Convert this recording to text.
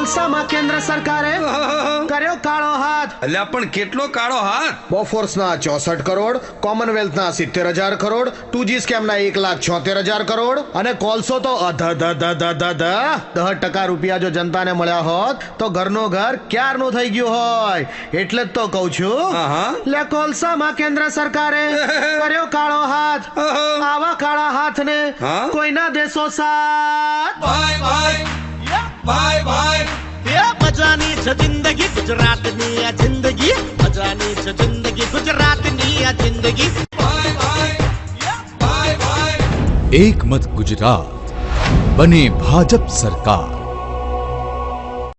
કોલસામાં કેન્દ્ર સરકારે કર્યો કાળો હાથ. અલ્યા પણ કેટલો કાળો હાથ? બોફોર્સના 64 કરોડ, કોમનવેલ્થના 70,000 કરોડ, 2G સ્કેમના 1,76,000 કરોડ અને કોલસો તો 10% રૂપિયા જો જનતાને મળ્યા હોત તો ઘરનો ઘર ક્યારનું થઈ ગયું હોય. એટલે જ તો કહું છું, લે કોલસામાં કેન્દ્ર સરકારે કર્યો કાળો હાથ. આવા કાળા હાથને કોઈના દેશો સાથ. ભાઈ ભાઈ ભાઈ ભાઈ મજાની છે જિંદગી ગુજરાતની આ જિંદગી, મજાની છે જિંદગી ગુજરાતની આ જિંદગી. ભાઈ ભાઈ ભાઈ ભાઈ એક મત ગુજરાત, બને ભાજપ સરકાર.